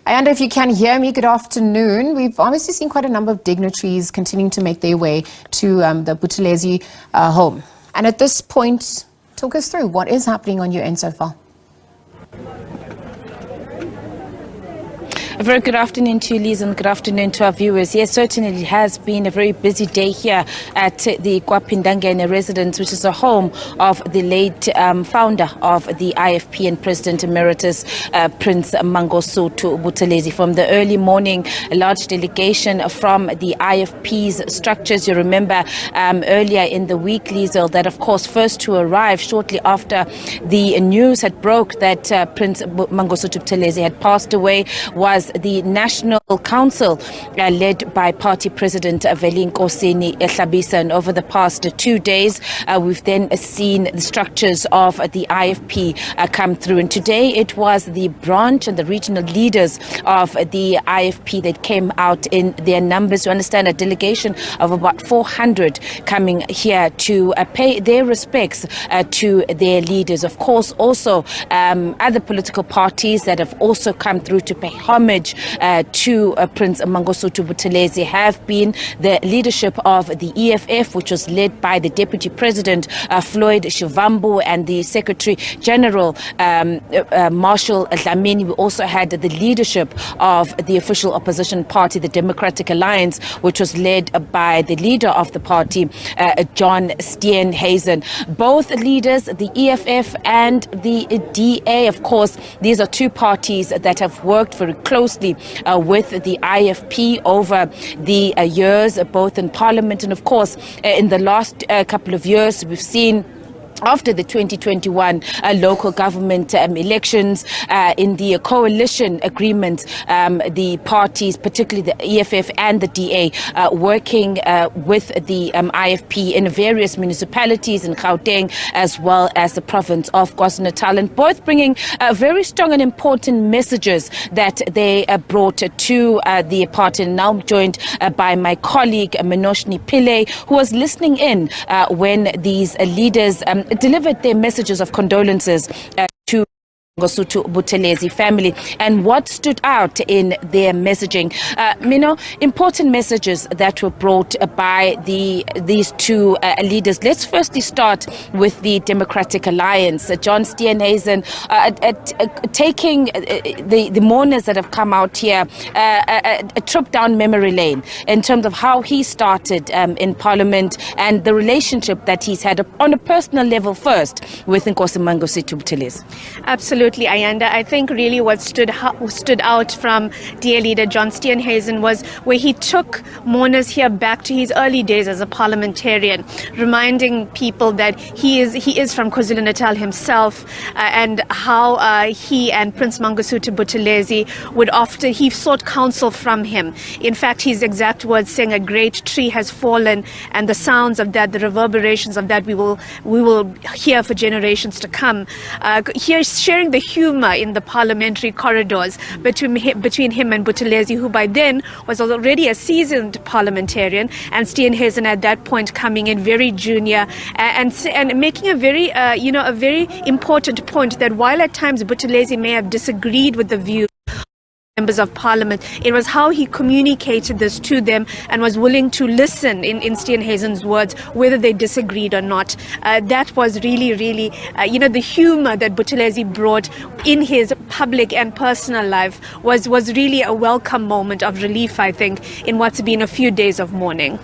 Ayanda, if you can hear me, good afternoon. We've obviously seen quite a number of dignitaries continuing to make their way to the Buthelezi home. And at this point, talk us through what is happening on your end so far. A very good afternoon to you, Liz, and good afternoon to our viewers. Yes, certainly it has been a very busy day here at the KwaPhindangene residence, which is the home of the late founder of the IFP and President Emeritus, Prince Mangosuthu Buthelezi. From the early morning, a large delegation from the IFP's structures. You remember earlier in the week, Liesel, that of course first to arrive shortly after the news had broke that Prince Mangosuthu Buthelezi had passed away was the National Council led by Party President Nkosini SABC. And over the past 2 days, we've then seen the structures of the IFP come through. And today it was the branch and the regional leaders of the IFP that came out in their numbers. You understand, a delegation of about 400 coming here to pay their respects to their leaders. Of course, also other political parties that have also come through to pay homage to Prince Mangosuthu Buthelezi have been the leadership of the EFF, which was led by the Deputy President Floyd Shivambu and the Secretary General Marshall Dlamini. We also had the leadership of the official opposition party, the Democratic Alliance, which was led by the leader of the party, John Steenhuisen. Both leaders, the EFF and the DA, of course, these are two parties that have worked very closely with the IFP over the years, both in Parliament and, of course, in the last couple of years, we've seen after the 2021 local government elections, in the coalition agreement, the parties, particularly the EFF and the DA, working with the IFP in various municipalities in Gauteng as well as the province of KwaZulu-Natal, and both bringing very strong and important messages that they brought to the party. And now I'm joined by my colleague Minoshni Pillay, who was listening in when these leaders delivered their messages of condolences to Mangosuthu Buthelezi family. And what stood out in their messaging, important messages that were brought by these two leaders. Let's firstly start with the Democratic Alliance. John Steenhuisen taking the mourners that have come out here a trip down memory lane in terms of how he started in Parliament and the relationship that he's had on a personal level first with Nkosi Mangosuthu Buthelezi. Absolutely, Ayanda. I think really what stood out from DA leader John Steenhuisen was where he took mourners here back to his early days as a parliamentarian, reminding people that he is from KwaZulu-Natal himself, and how he and Prince Mangosuthu Buthelezi he sought counsel from him. In fact, his exact words saying, "A great tree has fallen, and the sounds of that, the reverberations of that, we will hear for generations to come." Here, sharing the humor in the parliamentary corridors between him and Buthelezi, who by then was already a seasoned parliamentarian, and Steenhuisen at that point coming in very junior and making a very a very important point that while at times Buthelezi may have disagreed with the view members of Parliament, it was how he communicated this to them and was willing to listen, in Steenhuisen's words, whether they disagreed or not. That was really, the humor that Buthelezi brought in his public and personal life was really a welcome moment of relief, I think, in what's been a few days of mourning.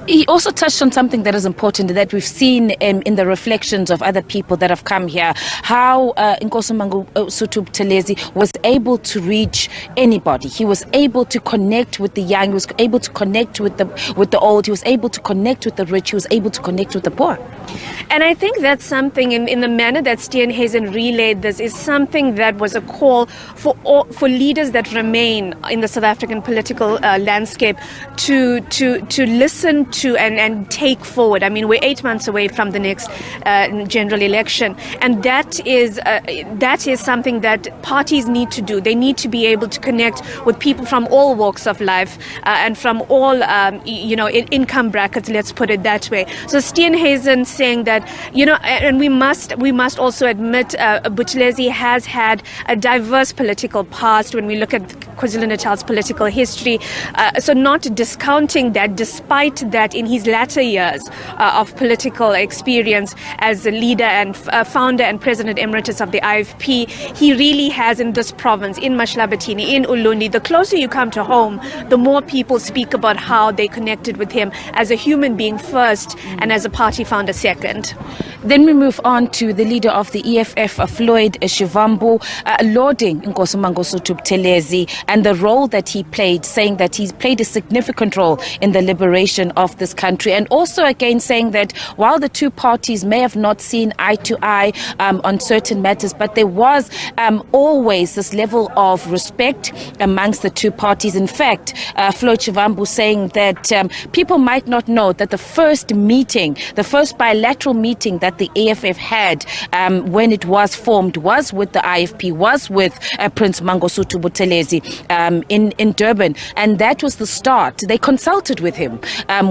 He also touched on something that is important that we've seen in the reflections of other people that have come here, how Nkosi Mangosuthu Buthelezi was able to reach anybody. He was able to connect with the young, he was able to connect with the old, he was able to connect with the rich, he was able to connect with the poor. And I think that's something in the manner that Steenhuisen relayed this is something that was a call for leaders that remain in the South African political landscape to listen to and take forward. I mean, we're 8 months away from the next general election, and that is something that parties need to do. They need to be able to connect with people from all walks of life and from all income brackets. Let's put it that way. So Steenhuisen saying that and we must also admit Buthelezi has had a diverse political past when we look at KwaZulu-Natal's political history. So not discounting that, despite that in his latter years of political experience as a leader and founder and president emeritus of the IFP, he really has in this province, in Mahlabatini, in Ulundi, the closer you come to home, the more people speak about how they connected with him as a human being first and as a party founder second. Then we move on to the leader of the EFF, Floyd Shivambu, lauding Prince Mangosuthu Buthelezi and the role that he played, saying that he's played a significant role in the liberation of this country, and also again saying that while the two parties may have not seen eye to eye on certain matters, but there was always this level of respect amongst the two parties. In fact, Floyd Shivambu saying that people might not know that the first meeting, the first bilateral meeting that the EFF had when it was formed was with the IFP, was with Prince Mangosuthu Buthelezi in Durban, and that was the start. They consulted with him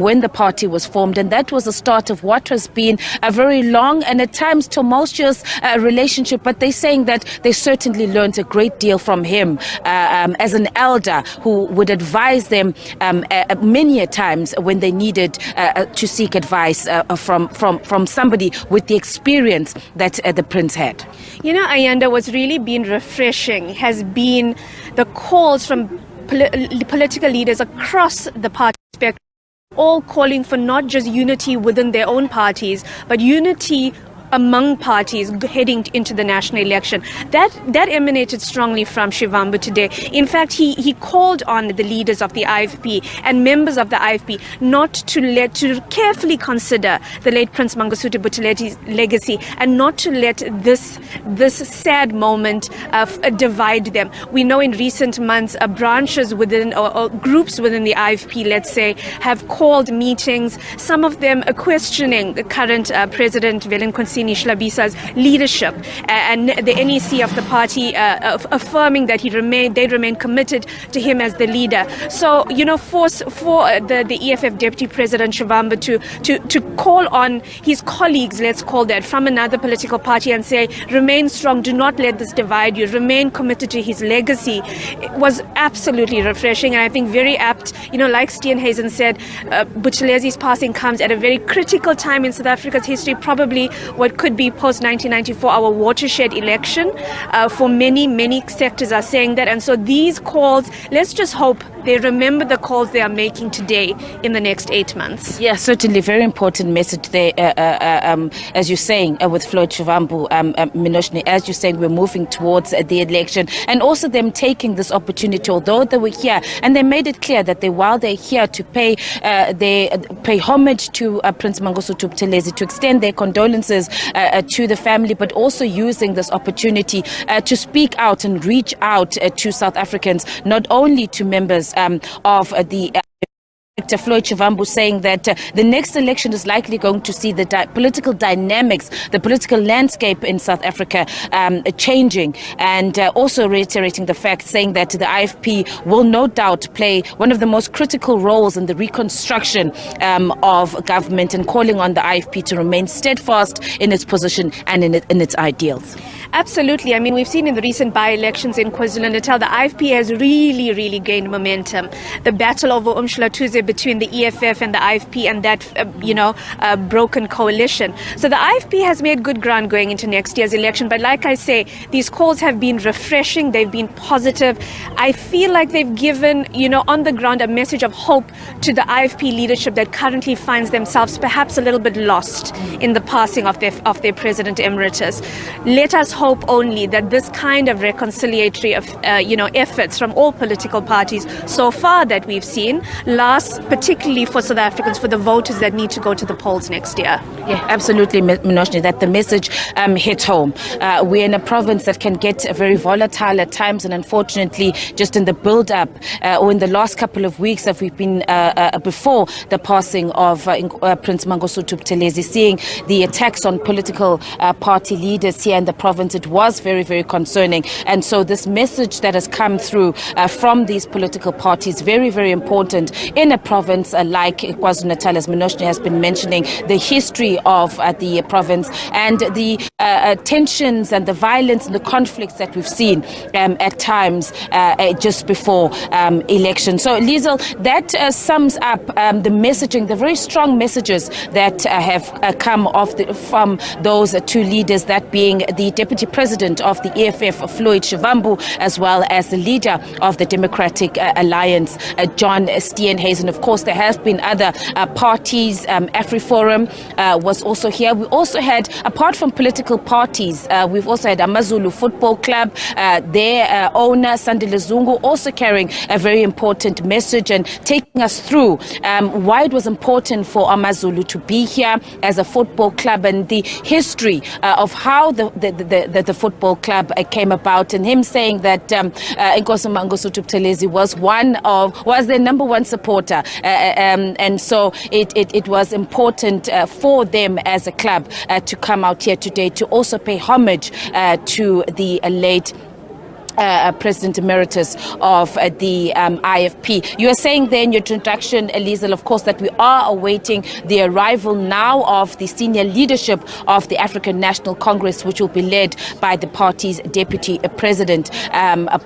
when the party was formed, and that was the start of what has been a very long and at times tumultuous relationship, but they're saying that they certainly learned a great deal from him as an elder who would advise them many a times when they needed to seek advice from somebody with the experience that the prince had. You know, Ayanda, what's really been refreshing has been the calls from political leaders across the party spectrum, all calling for not just unity within their own parties, but unity among parties heading into the national election. That emanated strongly from Shivambu today. In fact, he called on the leaders of the IFP and members of the IFP not to carefully consider the late Prince Mangosuthu Buthelezi's legacy and not to let this sad moment divide them. We know in recent months branches within or groups within the IFP, let's say, have called meetings, some of them questioning the current President Velinkonsi Shlabisa's leadership and the NEC of the party affirming that they remain committed to him as the leader. So, you know, for the EFF Deputy President Shivambu to call on his colleagues, let's call that, from another political party and say, remain strong, do not let this divide you, remain committed to his legacy, was absolutely refreshing, and I think very apt. You know, like Steenhuisen said, Buthelezi's passing comes at a very critical time in South Africa's history, probably what could be post-1994 our watershed election. For many sectors are saying that, and so these calls, let's just hope they remember the calls they are making today in the next 8 months. Yeah, certainly very important message there, as you're saying, with Floyd Shivambu, Minoshni, as you're saying, we're moving towards the election, and also them taking this opportunity, although they were here, and they made it clear that while they're here to pay homage to Prince Mangosuthu Buthelezi, to extend their condolences to the family, but also using this opportunity to speak out and reach out to South Africans, not only to members of the Floyd Shivambu saying that the next election is likely going to see the political dynamics, the political landscape in South Africa changing, and also reiterating the fact, saying that the IFP will no doubt play one of the most critical roles in the reconstruction of government, and calling on the IFP to remain steadfast in its position and in its ideals. Absolutely. I mean, we've seen in the recent by-elections in KwaZulu-Natal, the IFP has really gained momentum. The battle over Umhlathuze between the EFF and the IFP and that, broken coalition. So the IFP has made good ground going into next year's election. But like I say, these calls have been refreshing. They've been positive. I feel like they've given, on the ground, a message of hope to the IFP leadership that currently finds themselves perhaps a little bit lost in the passing of their president emeritus. Let us hope only that this kind of reconciliatory efforts from all political parties so far that we've seen lasts, particularly for South Africans, for the voters that need to go to the polls next year. Yeah, absolutely, Minoshni, that the message hits home. We're in a province that can get very volatile at times, and unfortunately, just in the build-up or in the last couple of weeks that we've been before the passing of Prince Mangosuthu Buthelezi, seeing the attacks on political party leaders here in the province, it was very concerning. And so this message that has come through from these political parties, very important in a province like KwaZulu-Natal, as Minoshni has been mentioning, the history of the province and the tensions and the violence and the conflicts that we've seen at times just before election. So, Liesel, that sums up the messaging, the very strong messages that have come from those two leaders, that being the Deputy President of the EFF, Floyd Shivambu, as well as the leader of the Democratic Alliance, John Steenhuisen. Of course, there have been other parties. AfriForum was also here. We also had, apart from political parties, we've also had AmaZulu Football Club, their owner, Sandile Zungu, also carrying a very important message and taking us through why it was important for AmaZulu to be here as a football club and the history of how the football club came about, and him saying that Prince Mangosuthu Buthelezi was their number one supporter, and so it was important for them as a club to come out here today to also pay homage to the late President Emeritus of the IFP. You are saying there in your introduction, Liesel, of course, that we are awaiting the arrival now of the senior leadership of the African National Congress, which will be led by the party's Deputy President,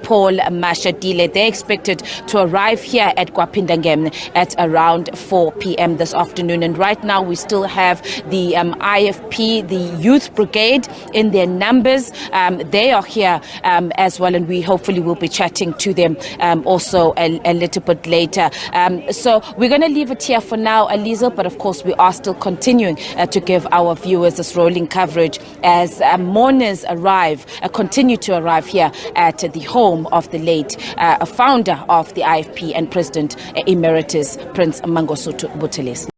Paul Mashadile. They're expected to arrive here at Kwapindangem at around 4 p.m. this afternoon. And right now, we still have the IFP, the Youth Brigade, in their numbers. They are here as well, and we hopefully will be chatting to them also a little bit later. So we're going to leave it here for now, Liesel, but of course we are still continuing to give our viewers this rolling coverage as mourners continue to arrive here at the home of the late founder of the IFP and President Emeritus, Prince Mangosuthu Buthelezi.